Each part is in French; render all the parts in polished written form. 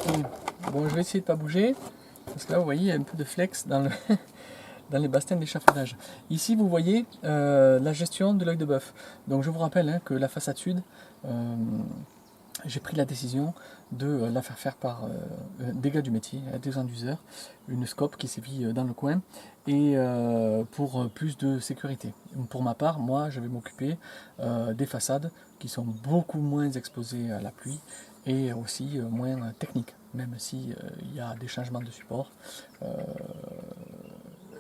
côté. Bon, je vais essayer de ne pas bouger, parce que là, vous voyez, il y a un peu de flex dans, dans les bastins d'échafaudage. Ici, vous voyez la gestion de l'œil de bœuf. Donc, je vous rappelle que la façade sud, j'ai pris la décision de la faire par des gars du métier, des induiseurs, une scope qui sévit dans le coin, et pour plus de sécurité. Pour ma part, moi, je vais m'occuper des façades qui sont beaucoup moins exposées à la pluie et aussi moins techniques, même si il y a des changements de support.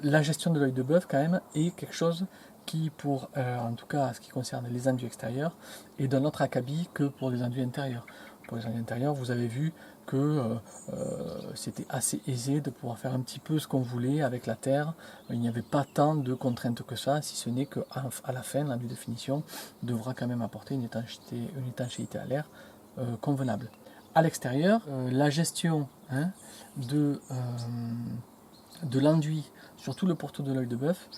La gestion de l'œil de bœuf, quand même, est quelque chose qui, pour, en tout cas, ce qui concerne les enduits extérieurs, est d'un autre acabit que pour les enduits intérieurs. Pour les enduits intérieurs, vous avez vu que c'était assez aisé de pouvoir faire un petit peu ce qu'on voulait avec la terre. Il n'y avait pas tant de contraintes que ça, si ce n'est qu'à la fin, l'enduit de finition devra quand même apporter une étanchéité à l'air convenable. À l'extérieur, la gestion de l'enduit sur tout le pourtour de l'œil de bœuf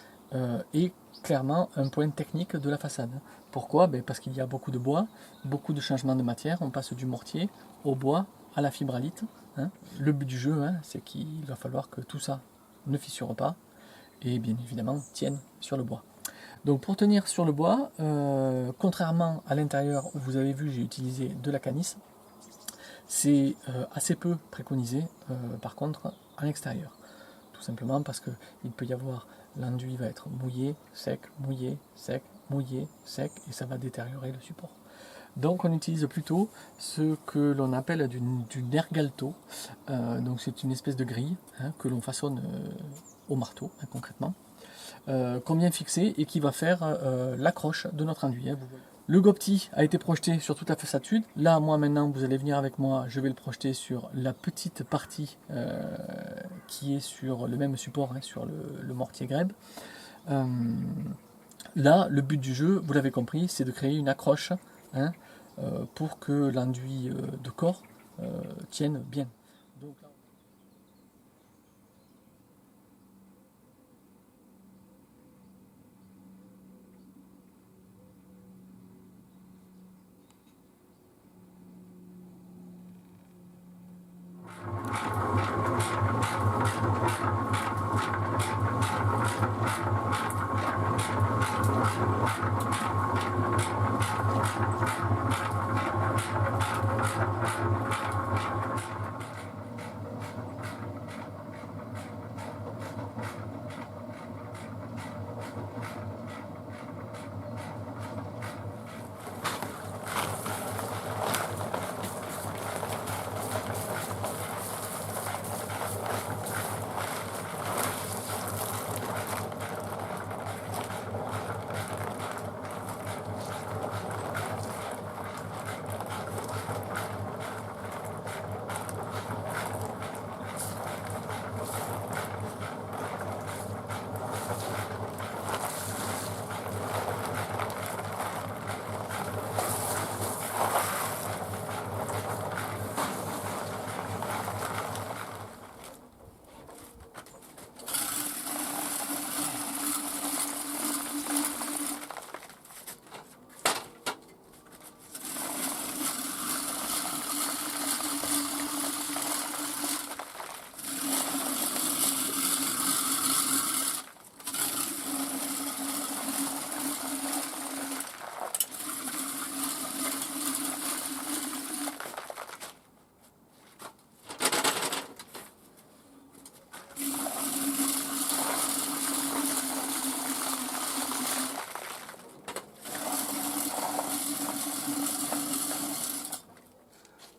est clairement un point technique de la façade. Pourquoi? Parce qu'il y a beaucoup de bois, beaucoup de changements de matière, on passe du mortier au bois, à la fibralite. Le but du jeu, c'est qu'il va falloir que tout ça ne fissure pas et bien évidemment tienne sur le bois. Donc pour tenir sur le bois, contrairement à l'intérieur où vous avez vu j'ai utilisé de la canisse, c'est assez peu préconisé par contre à l'extérieur. Tout simplement parce qu'il peut y avoir, l'enduit va être mouillé, sec, et ça va détériorer le support. Donc on utilise plutôt ce que l'on appelle du nergalto. Donc c'est une espèce de grille que l'on façonne au marteau concrètement, qu'on vient fixer et qui va faire l'accroche de notre enduit. Vous voyez. Le GoPti a été projeté sur toute la façade sud. Là, moi maintenant, vous allez venir avec moi, je vais le projeter sur la petite partie qui est sur le même support, sur le mortier grèbe. Là, le but du jeu, vous l'avez compris, c'est de créer une accroche pour que l'enduit de corps tienne bien. Donc, là,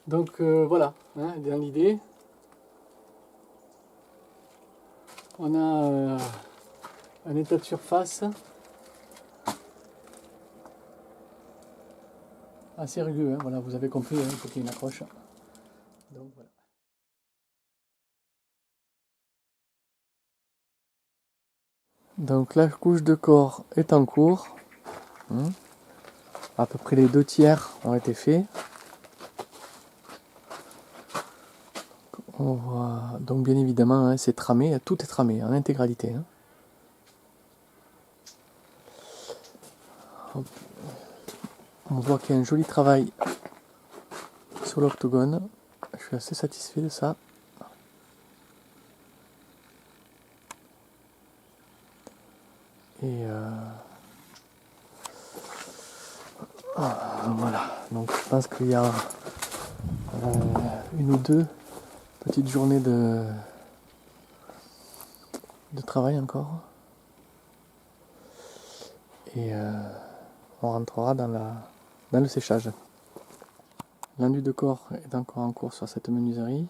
donc voilà, dans l'idée, on a un état de surface assez rugueux. Voilà, vous avez compris, il faut qu'il y ait une accroche. Donc, voilà. Donc la couche de corps est en cours. À peu près les 2/3 ont été faits. On voit donc bien évidemment c'est tramé, tout est tramé en intégralité. On voit qu'il y a un joli travail sur l'octogone. Je suis assez satisfait de ça. Et voilà, donc je pense qu'il y a une ou deux petites journées de travail encore. Et on rentrera dans le séchage. L'enduit de corps est encore en cours sur cette menuiserie.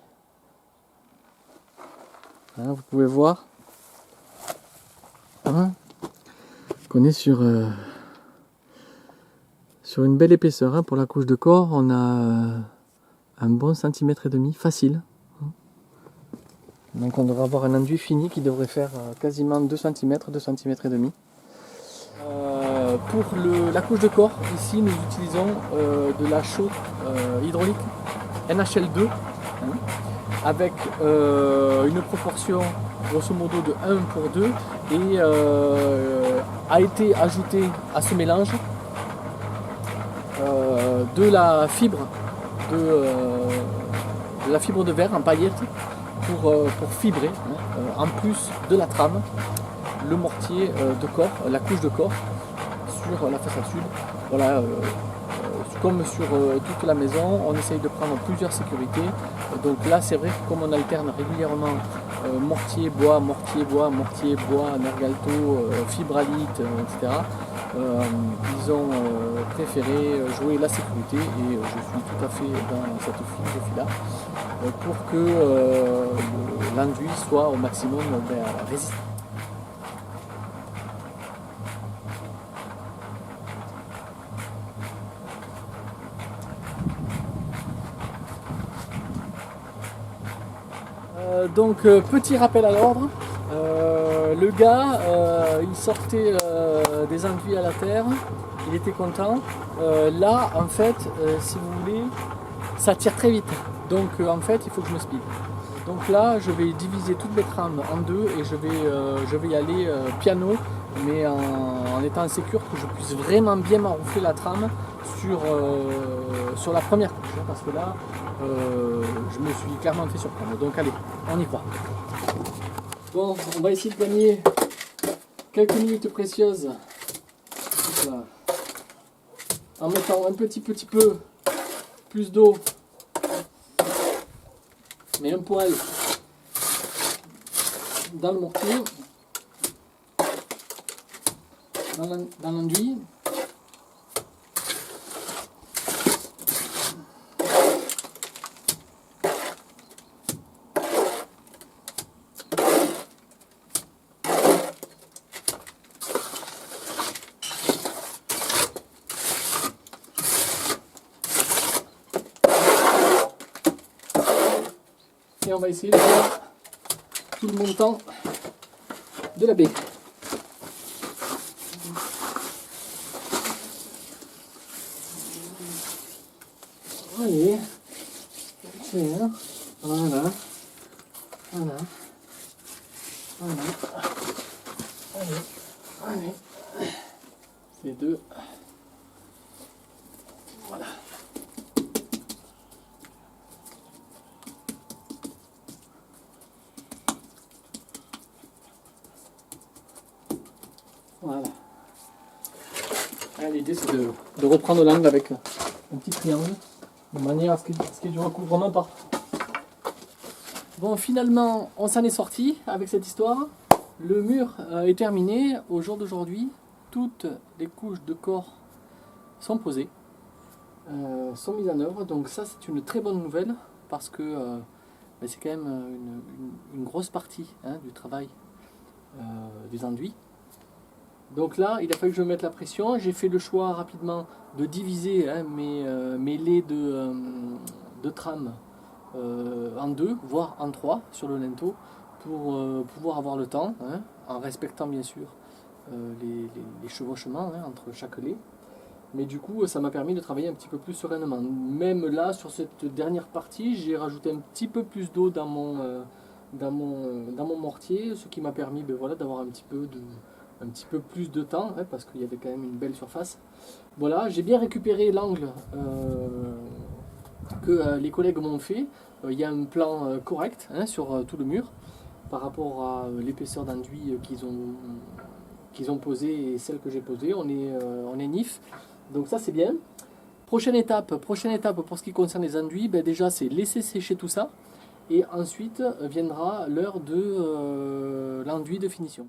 Hein, vous pouvez voir qu'on est sur une belle épaisseur. Hein. Pour la couche de corps, on a un bon centimètre et demi, facile. Donc on devrait avoir un enduit fini qui devrait faire quasiment 2 cm, 2 cm et demi. Pour la couche de corps, ici nous utilisons de la chaux hydraulique NHL2 avec une proportion grosso modo de 1 pour 2 et a été ajouté à ce mélange de la fibre de verre en paillettes pour fibrer en plus de la trame le mortier de corps, la couche de corps sur la façade sud. Voilà, comme sur toute la maison, on essaye de prendre plusieurs sécurités. Donc là, c'est vrai que comme on alterne régulièrement mortier, bois, mergalto, fibralite, etc., ils ont préféré jouer la sécurité et je suis tout à fait dans cette philosophie-là pour que l'enduit soit au maximum résistant. Donc petit rappel à l'ordre, le gars il sortait des enduits à la terre, il était content. Là en fait si vous voulez ça tire très vite, donc en fait il faut que je me speed. Donc là je vais diviser toutes mes trames en deux et je vais y aller piano, mais en étant sécure que je puisse vraiment bien m'enroufler la trame sur la première couche, hein, parce que là je me suis clairement fait surprendre. Donc allez, on y croit. Bon, on va essayer de gagner quelques minutes précieuses en mettant un petit peu plus d'eau, mais un poil dans le mortier, dans l'enduit. Et on va essayer de faire tout le montant de la baie. Allez, tiens, voilà, allez, ces deux, voilà. Voilà. L'idée c'est de reprendre l'angle avec un petit triangle, de manière à ce qu'il y ait du recouvrement partout. Bon, finalement, on s'en est sorti avec cette histoire. Le mur est terminé. Au jour d'aujourd'hui, toutes les couches de corps sont posées, sont mises en œuvre. Donc ça, c'est une très bonne nouvelle parce que c'est quand même une grosse partie du travail des enduits. Donc là, il a fallu que je mette la pression. J'ai fait le choix rapidement de diviser mes laits de trame en deux, voire en trois sur le linteau pour pouvoir avoir le temps, en respectant bien sûr les chevauchements entre chaque lait. Mais du coup, ça m'a permis de travailler un petit peu plus sereinement. Même là, sur cette dernière partie, j'ai rajouté un petit peu plus d'eau dans mon mortier, ce qui m'a permis d'avoir un petit peu plus de temps, parce qu'il y avait quand même une belle surface. Voilà, j'ai bien récupéré l'angle que les collègues m'ont fait. Il y a un plan correct hein, sur tout le mur par rapport à l'épaisseur d'enduit qu'ils ont posé et celle que j'ai posée. On est NIF, donc ça c'est bien. Prochaine étape pour ce qui concerne les enduits, ben déjà c'est laisser sécher tout ça et ensuite viendra l'heure de l'enduit de finition.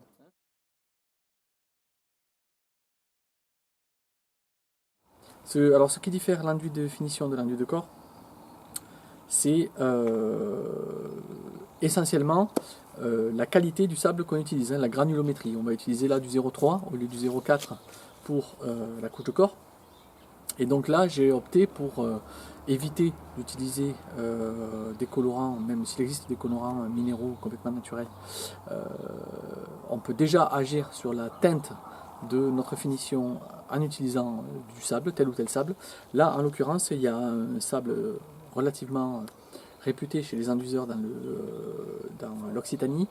Alors ce qui diffère l'enduit de finition de l'enduit de corps, c'est essentiellement la qualité du sable qu'on utilise, hein, la granulométrie. On va utiliser là du 0,3 au lieu du 0,4 pour la couche de corps. Et donc là, j'ai opté pour éviter d'utiliser des colorants, même s'il existe des colorants minéraux complètement naturels. On peut déjà agir sur la teinte de notre finition en utilisant du sable, tel ou tel sable. Là, en l'occurrence, il y a un sable relativement réputé chez les enduiseurs dans l'Occitanie,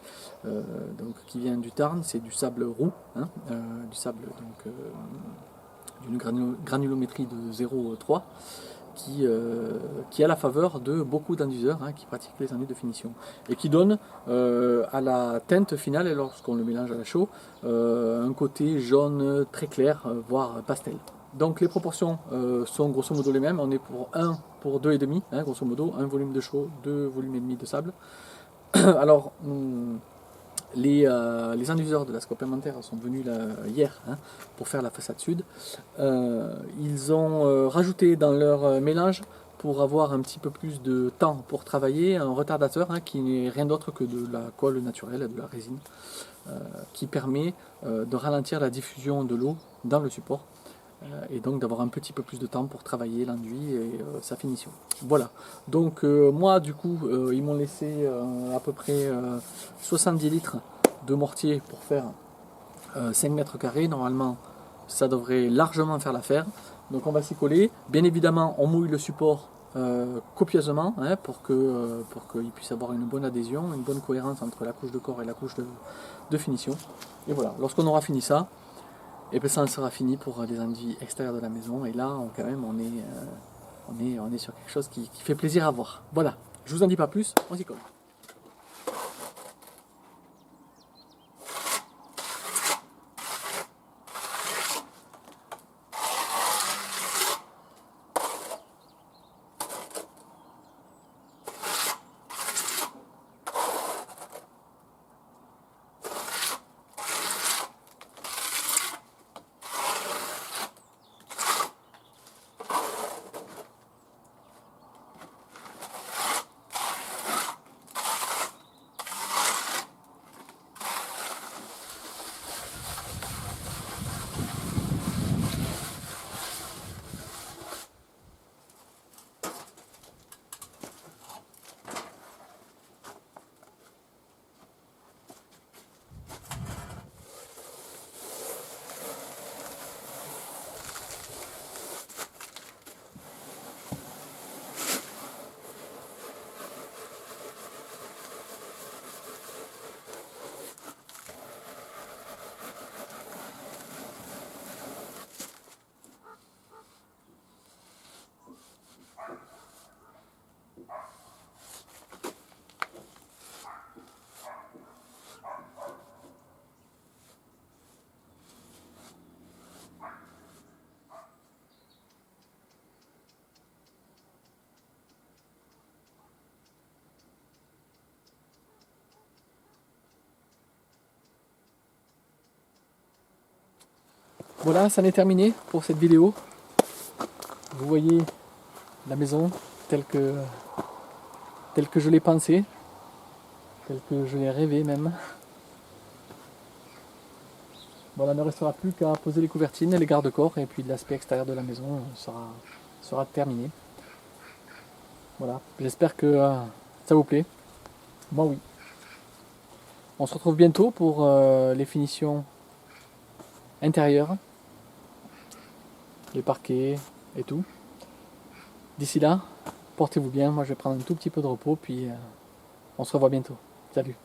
qui vient du Tarn, c'est du sable roux, hein, du sable d'une granulométrie de 0,3 qui a la faveur de beaucoup d'enduiseurs hein, qui pratiquent les enduits de finition et qui donne à la teinte finale, lorsqu'on le mélange à la chaux, un côté jaune très clair, voire pastel. Donc les proportions sont grosso modo les mêmes, on est pour 1 pour 2,5, hein, grosso modo, un volume de chaux, 2 volumes et demi de sable. Alors, les enduiseurs de la complémentaire sont venus là, hier hein, pour faire la façade sud. Ils ont rajouté dans leur mélange, pour avoir un petit peu plus de temps pour travailler, un retardateur hein, qui n'est rien d'autre que de la colle naturelle, de la résine, qui permet de ralentir la diffusion de l'eau dans le support. Et donc d'avoir un petit peu plus de temps pour travailler l'enduit et sa finition. Voilà, donc moi du coup ils m'ont laissé à peu près 70 litres de mortier pour faire 5 mètres carrés. Normalement ça devrait largement faire l'affaire. Donc on va s'y coller. Bien évidemment on mouille le support copieusement hein, pour qu'il puisse avoir une bonne adhésion, une bonne cohérence entre la couche de corps et la couche de finition. Et voilà, lorsqu'on aura fini ça, et bien ça en sera fini pour les enduits extérieurs de la maison. Et là, quand même, on est sur quelque chose qui fait plaisir à voir. Voilà, je vous en dis pas plus, on s'y colle. Voilà, ça en est terminé pour cette vidéo. Vous voyez la maison telle que je l'ai pensée, telle que je l'ai rêvée même. Voilà, il ne restera plus qu'à poser les couvertines, les garde-corps et puis l'aspect extérieur de la maison sera terminé. Voilà, j'espère que ça vous plaît. Moi oui. On se retrouve bientôt pour les finitions intérieures, les parquets et tout. D'ici là, portez-vous bien. Moi je vais prendre un tout petit peu de repos puis on se revoit bientôt. Salut.